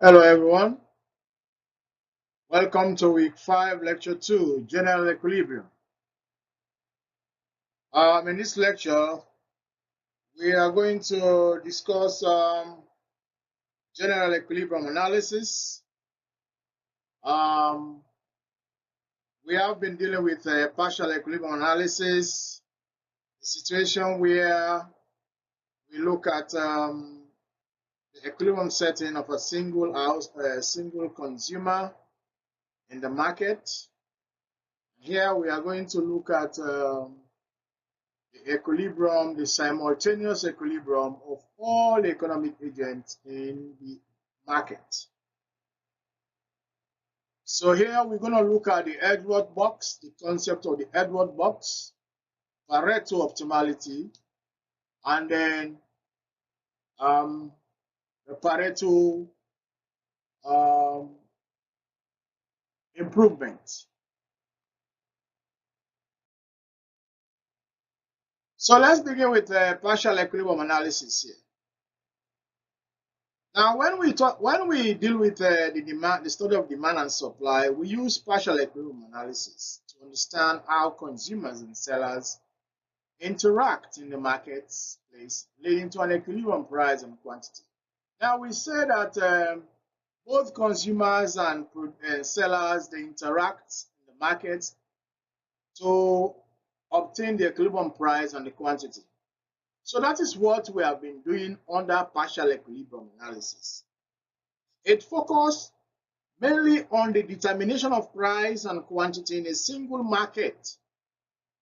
Hello everyone, welcome to week 5, lecture 2, general equilibrium. In this lecture, we are going to discuss general equilibrium analysis. We have been dealing with partial equilibrium analysis, the situation where we look at the equilibrium setting of a single consumer in the market. Here we are going to look at the equilibrium, the simultaneous equilibrium of all economic agents in the market. So here we're going to look at the Edward box, the concept of the Edward box, Pareto optimality, and then the Pareto improvement. So let's begin with partial equilibrium analysis here. Now, when we deal with the study of demand and supply, we use partial equilibrium analysis to understand how consumers and sellers interact in the marketplace, leading to an equilibrium price and quantity. Now, we say that both consumers and sellers, they interact in the market to obtain the equilibrium price and the quantity. So that is what we have been doing under partial equilibrium analysis. It focuses mainly on the determination of price and quantity in a single market,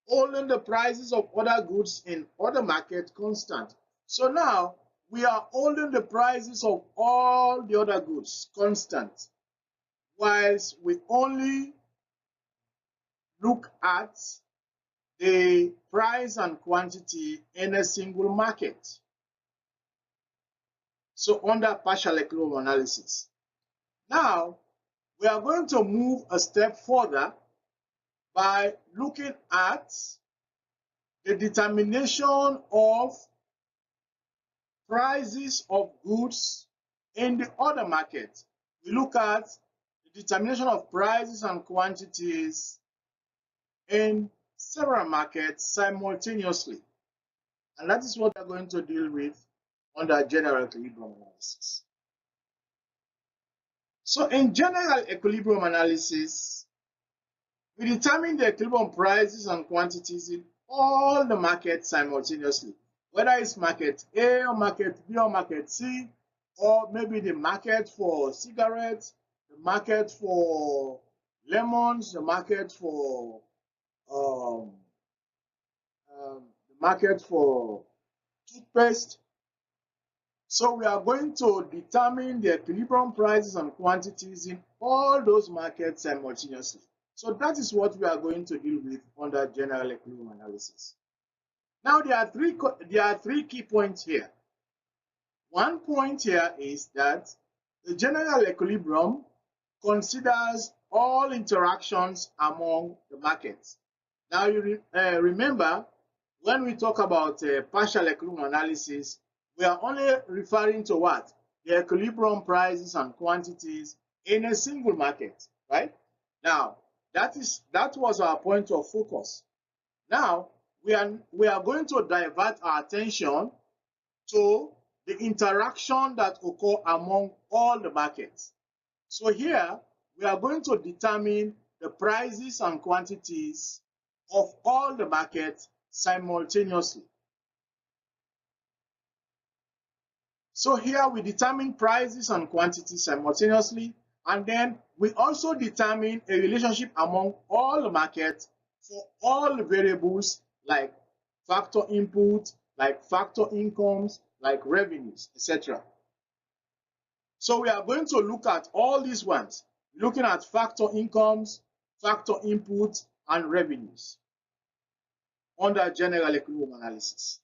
holding the prices of other goods in other markets constant. So now we are holding the prices of all the other goods constant, whilst we only look at the price and quantity in a single market. So under partial equilibrium analysis. Now, we are going to move a step further by looking at the determination of prices of goods in the other market. We look at the determination of prices and quantities in several markets simultaneously. And that is what we're going to deal with under general equilibrium analysis. So in general equilibrium analysis, we determine the equilibrium prices and quantities in all the markets simultaneously, whether it's market A or market B or market C, or maybe the market for cigarettes, the market for lemons, the market for toothpaste. So we are going to determine the equilibrium prices and quantities in all those markets simultaneously. So that is what we are going to deal with under general equilibrium analysis. Now there are three key points here. One point here is that the general equilibrium considers all interactions among the markets. Now you remember, when we talk about partial equilibrium analysis, we are only referring to what? The equilibrium prices and quantities in a single market, right? Now, that was our point of focus. Now, we are going to divert our attention to the interaction that occur among all the markets. So here, we are going to determine the prices and quantities of all the markets simultaneously. So here we determine prices and quantities simultaneously, and then we also determine a relationship among all the markets for all the variables like factor input, like factor incomes, like revenues, etc. So we are going to look at all these ones, looking at factor incomes, factor input, and revenues under general equilibrium analysis.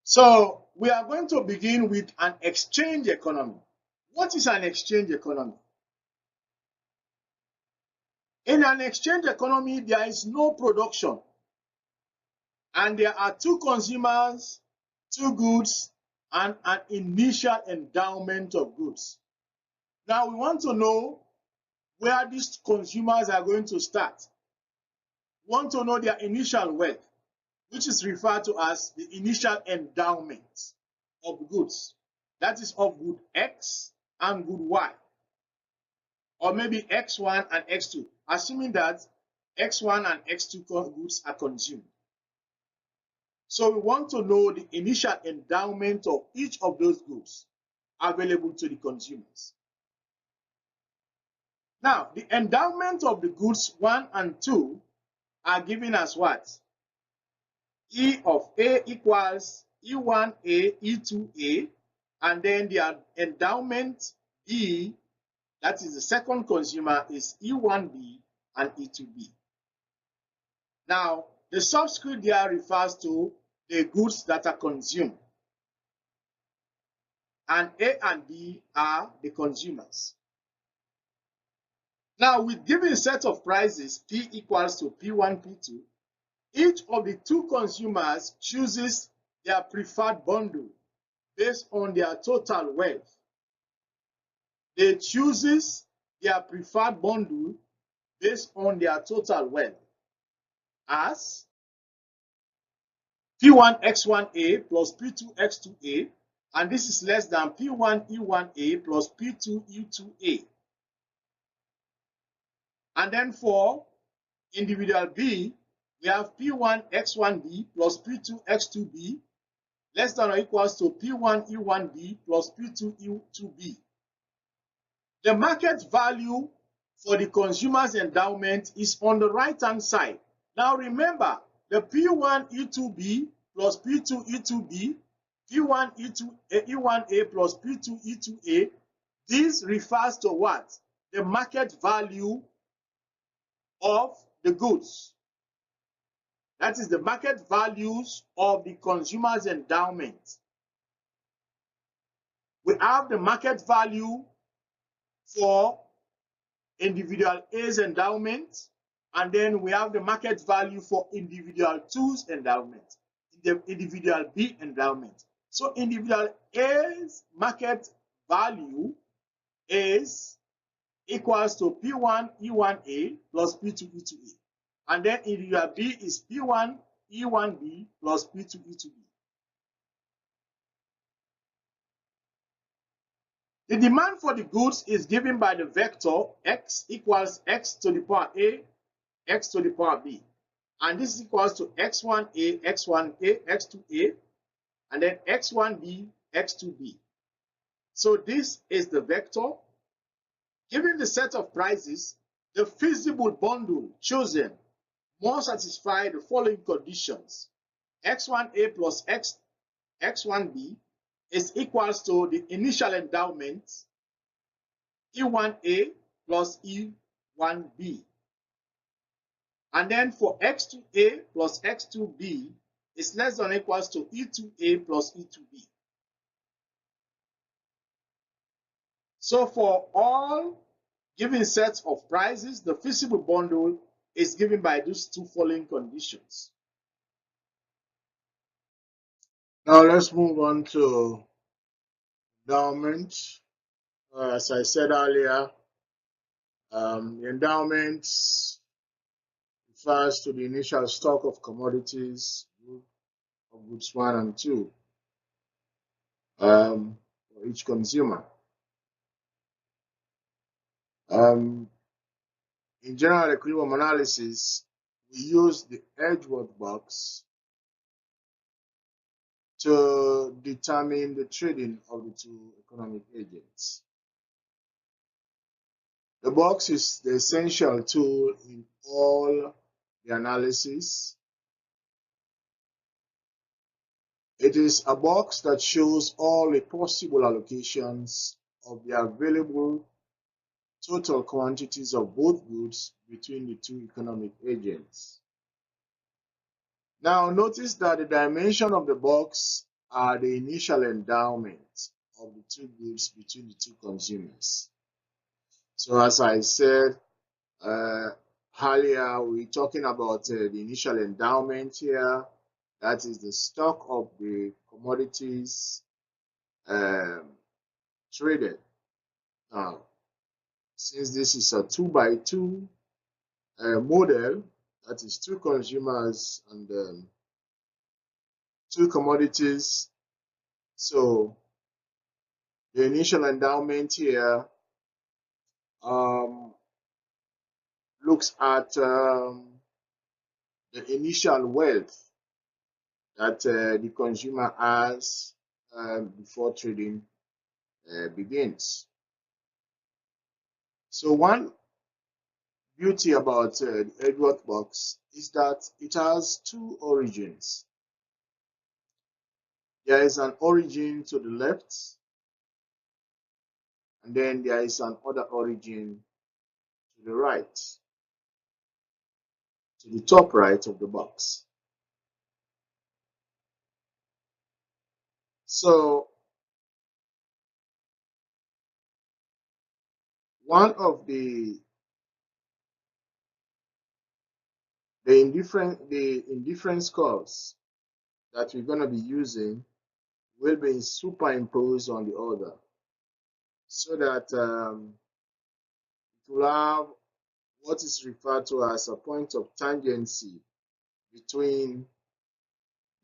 So we are going to begin with an exchange economy. What is an exchange economy? In an exchange economy, there is no production, and there are two consumers, two goods, and an initial endowment of goods. Now we want to know where these consumers are going to start. We want to know their initial wealth, which is referred to as the initial endowment of goods. That is of good X and good Y, or maybe X1 and X2, assuming that X1 and X2 goods are consumed. So we want to know the initial endowment of each of those goods available to the consumers. Now, the endowment of the goods 1 and 2 are given as what? E of A equals E1A, E2A, and then the endowment B, that is the second consumer, is E1B and E2B. Now, the subscript there refers to the goods that are consumed, and A and B are the consumers. Now, with given set of prices P equals to P1, P2, each of the two consumers chooses their preferred bundle based on their total wealth. They choose their preferred bundle based on their total wealth as P1X1A plus P2X2A, and this is less than P1E1A plus P2E2A. And then for individual B, we have P1X1B plus P2X2B less than or equals to P1E1B plus P2E2B. The market value for the consumer's endowment is on the right-hand side. Now remember, the P1E2B plus P2E2B, P1E1A plus P2E2A, this refers to what? The market value of the goods. That is the market values of the consumer's endowment. We have the market value for individual A's endowment, and then we have the market value for individual 2's endowment, the individual B endowment. So individual A's market value is equals to P1E1A plus P2E2A. And then individual B is P1E1B plus P2E2B. The demand for the goods is given by the vector X equals X to the power A, X to the power B. And this is equals to X1A, X1A, X2A, and then X1B, X2B. So this is the vector. Given the set of prices, the feasible bundle chosen must satisfy the following conditions. X1A plus X1B is equals to the initial endowment E1A plus E1B. And then for X2A plus X2B is less than or equals to E2A plus E2B. So for all given sets of prices, the feasible bundle is given by these two following conditions. Now let's move on to endowment. As I said earlier, the endowment refers to the initial stock of commodities of goods 1 and 2 for each consumer. In general equilibrium analysis, we use the Edgeworth box to determine the trading of the two economic agents. The box is the essential tool in all the analysis. It is a box that shows all the possible allocations of the available total quantities of both goods between the two economic agents. Now notice that the dimension of the box are the initial endowment of the two goods between the two consumers. So as I said earlier, we're talking about the initial endowment here. that is the stock of the commodities traded. Now, since this is a 2x2 model, that is two consumers and two commodities, so the initial endowment here looks at the initial wealth that the consumer has before trading begins. So one beauty about the Edgeworth box is that it has two origins. There is an origin to the left, and then there is another origin to the right, to the top right of the box. So one of the indifference curves that we're going to be using will be superimposed on the other, so that it will have what is referred to as a point of tangency between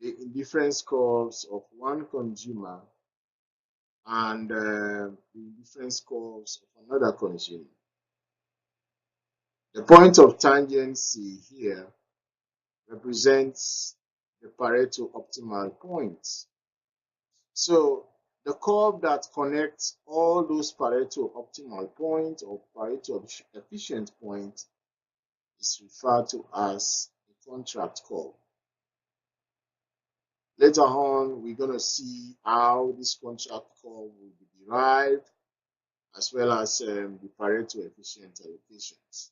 the indifference curves of one consumer and the indifference curves of another consumer. The point of tangency here represents the Pareto optimal point. So the curve that connects all those Pareto optimal points or Pareto efficient points is referred to as the contract curve. Later on, we're going to see how this contract curve will be derived, as well as the Pareto efficient allocations.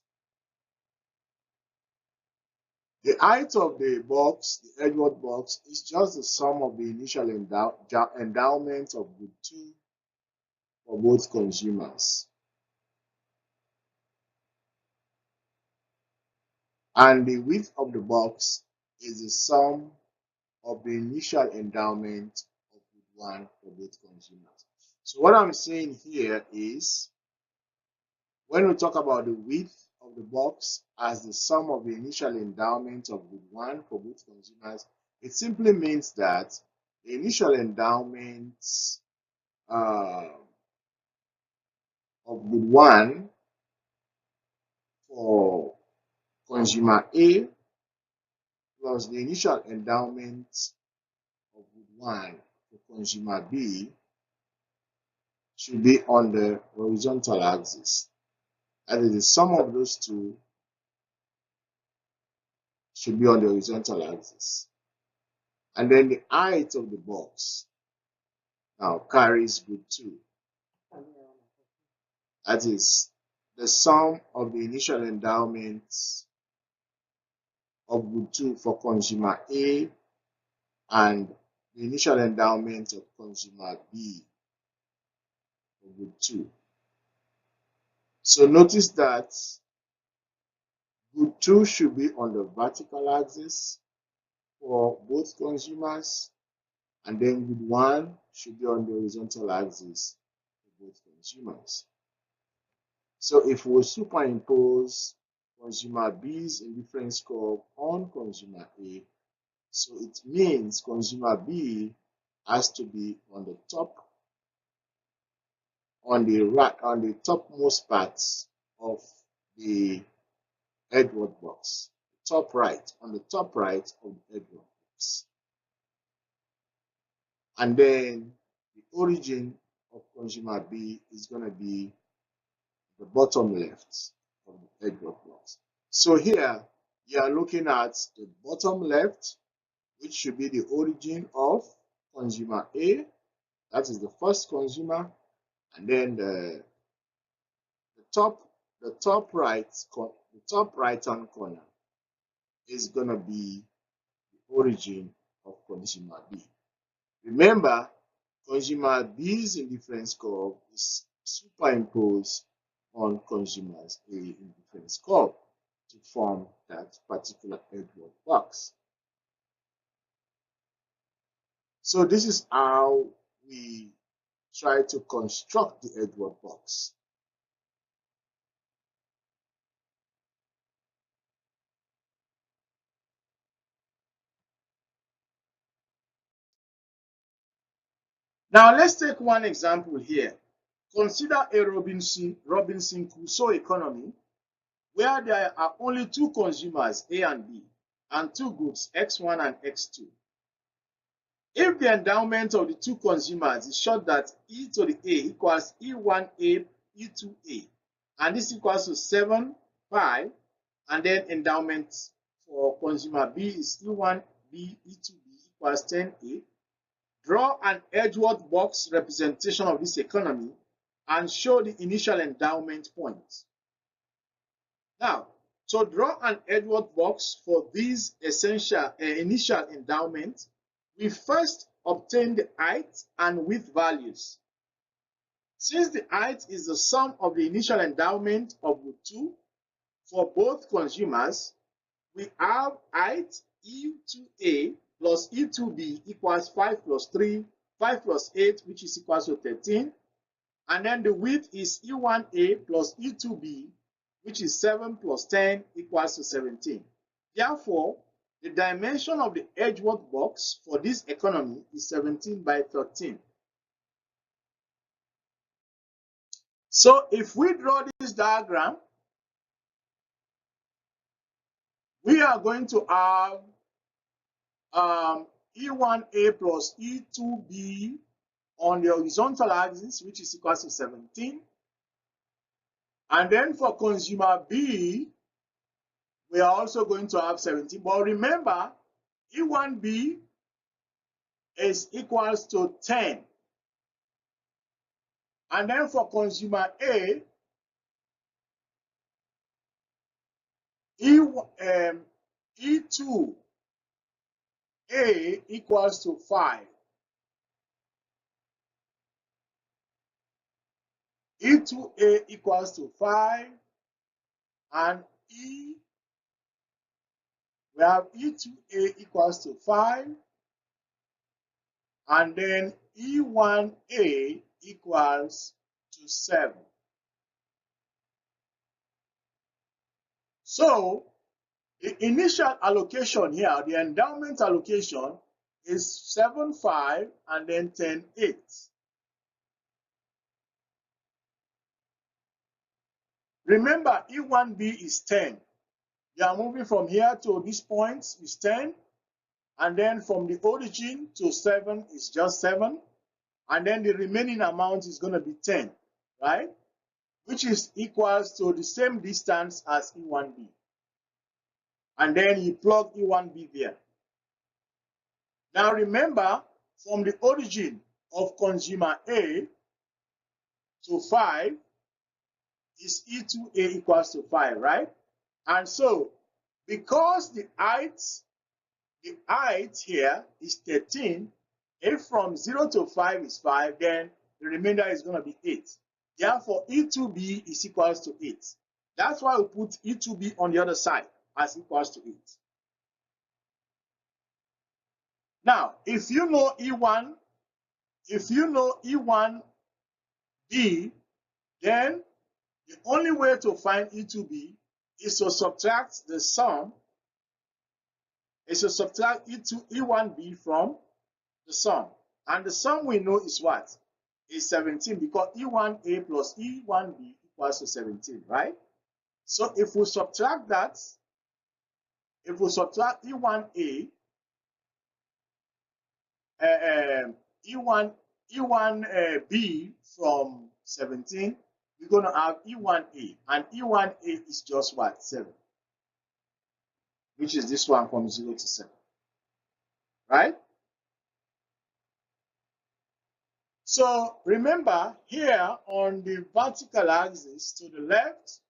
The height of the box, the Edgeworth box, is just the sum of the initial endowment of good 2 for both consumers. And the width of the box is the sum of the initial endowment of good 1 for both consumers. So what I'm saying here is, when we talk about the width of the box as the sum of the initial endowment of good 1 for both consumers, it simply means that the initial endowments of good 1 for consumer A plus the initial endowment of good 1 for consumer B should be on the horizontal axis. That is, the sum of those two should be on the horizontal axis. And then the height of the box now carries good 2. That is, the sum of the initial endowments of good 2 for consumer A and the initial endowment of consumer B for good 2. So notice that good 2 should be on the vertical axis for both consumers, and then good 1 should be on the horizontal axis for both consumers. So if we superimpose consumer B's indifference curve on consumer A, so it means consumer B has to be on the top, on the topmost parts of the Edgeworth box, top right, on the top right of the Edgeworth box. And then the origin of consumer B is going to be the bottom left of the Edgeworth box. So here you are looking at the bottom left, which should be the origin of consumer A. That is the first consumer, and then the top right hand corner is gonna be the origin of consumer B. Remember, consumer B's indifference curve is superimposed on consumer's A indifference curve to form that particular Edgeworth box. So this is how we try to construct the Edgeworth box. Now let's take one example here. Consider a Robinson Crusoe economy where there are only two consumers, A and B, and two goods, X1 and X2. If the endowment of the two consumers is such that E to the A equals E1A, E2A, and this equals to 7, 5, and then endowment for consumer B is E1B, E2B equals 10A, draw an Edgeworth box representation of this economy and show the initial endowment point. Now, to draw an Edgeworth box for these initial endowment, we first obtain the height and width values. Since the height is the sum of the initial endowment of the two for both consumers, we have height E2A plus E2B equals 5 plus 3, 5 plus 8, which is equals to 13. And then the width is E1A plus E2B, which is 7 plus 10 equals to 17. Therefore, the dimension of the Edgeworth box for this economy is 17 by 13. So if we draw this diagram, we are going to have E1A plus E2B on the horizontal axis, which is equal to 17. And then for consumer B, we are also going to have 17. But remember, E1B is equals to 10. And then for consumer A, E2A equals to 5. E2A equals to 5. And we have E2A equals to 5. And then E1A equals to 7. So the initial allocation here, the endowment allocation is 7, 5, and then 10, 8. Remember, E1B is 10. You are moving from here to this point is 10. And then from the origin to 7 is just 7. And then the remaining amount is going to be 10, right? Which is equals to the same distance as E1B. And then you plug E1B there. Now remember, from the origin of consumer A to 5 is E2A equals to 5, right? And so, because the height here is 13, if from 0 to 5 is 5, then the remainder is going to be 8. Therefore, E2B is equals to 8. That's why we put E2B on the other side as equals to 8. Now, if you know E1B, then the only way to find E2B is to subtract the sum, is to subtract E1B from the sum. And the sum we know is what? Is 17, because E1A plus E1B equals to 17, right? So if we subtract that, if we subtract E1A, E1B from 17, we're going to have E1A, and E1A is just what? 7, which is this one from 0 to 7, right? So remember, here on the vertical axis to the left,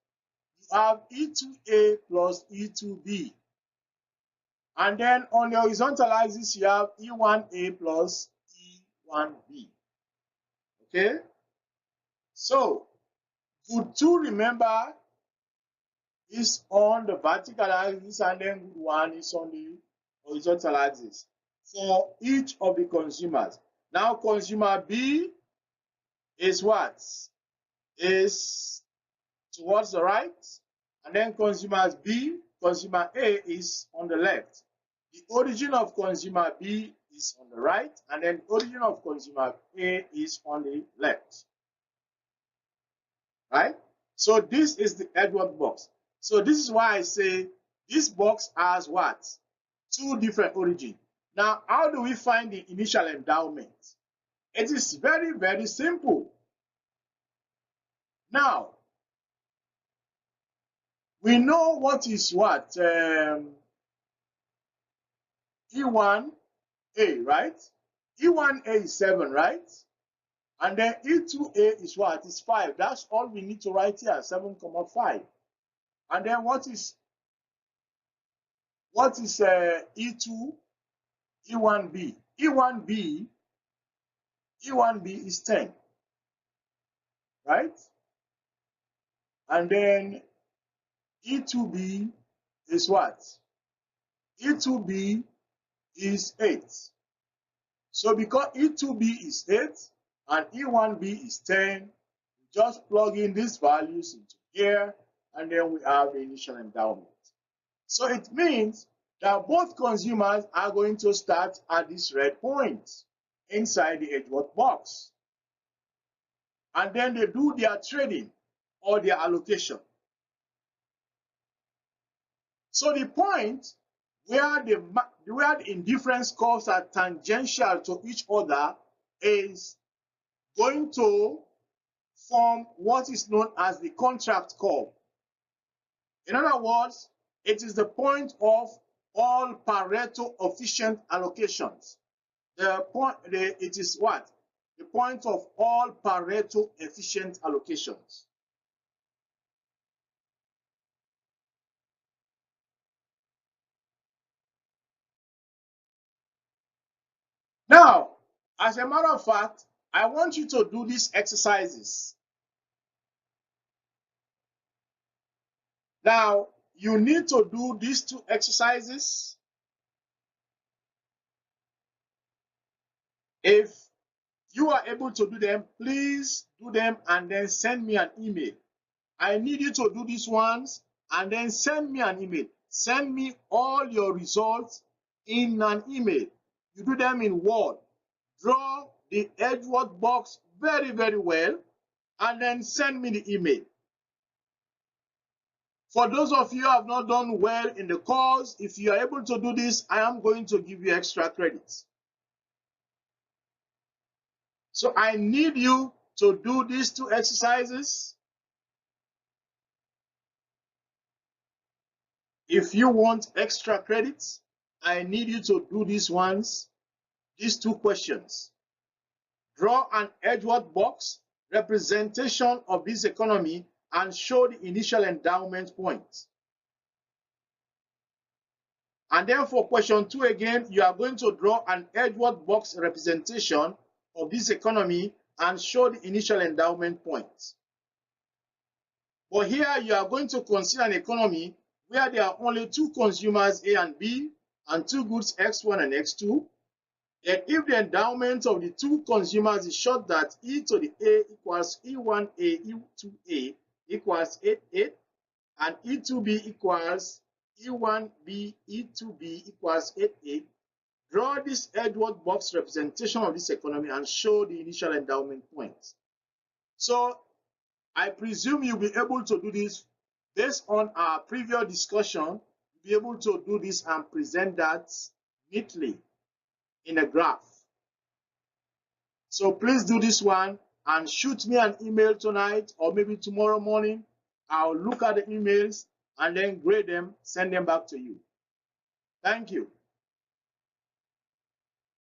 you have E2A plus E2B. And then on the horizontal axis, you have E1A plus E1B. Okay? So, good to remember is on the vertical axis, and then good one is on the horizontal axis. for each of the consumers. Now consumer B is what? Is towards the right, and then consumer A is on the left. The origin of consumer B is on the right, and then the origin of consumer A is on the left. Right? So this is the Edgeworth box. So this is why I say this box has what? Two different origins. Now, how do we find the initial endowment? It is very, very simple. Now, we know what is what? E1A, right? E1A is 7, right? And then E2A is what? Is 5. That's all we need to write here, 7,5. And then what is E2? E1B. E1B is 10, right? And then E2B is what? E2B is 8. So because E2B is 8 and E1B is 10, we just plug in these values into here, and then we have the initial endowment. So it means that both consumers are going to start at this red point inside the Edgeworth box. And then they do their trading or their allocation. So the point where the indifference curves are tangential to each other is going to form what is known as the contract curve. In other words, it is the point of all Pareto efficient allocations. It is what? The point of all Pareto efficient allocations. Now, as a matter of fact, I want you to do these exercises. Now, you need to do these two exercises. If you are able to do them, please do them and then send me an email. I need you to do these ones and then send me an email. Send me all your results in an email. You do them in Word. Draw the Edgeworth box very, very well, and then send me the email. For those of you who have not done well in the course, if you are able to do this, I am going to give you extra credits. So I need you to do these two exercises. If you want extra credits, I need you to do these ones, these two questions. Draw an Edgeworth box representation of this economy and show the initial endowment point. And then for question 2 again, you are going to draw an Edgeworth box representation of this economy and show the initial endowment point. But here you are going to consider an economy where there are only two consumers, A and B, and two goods, X1 and X2. Then if the endowment of the two consumers is such that E to the A equals E1A, E2A equals 8, 8, and E2B equals E1B, E2B equals 8, 8, draw this Edgeworth box representation of this economy and show the initial endowment points. So I presume you'll be able to do this based on our previous discussion. You'll be able to do this and present that neatly in a graph. So please do this one and shoot me an email tonight or maybe tomorrow morning. I'll look at the emails and then grade them, send them back to you. Thank you.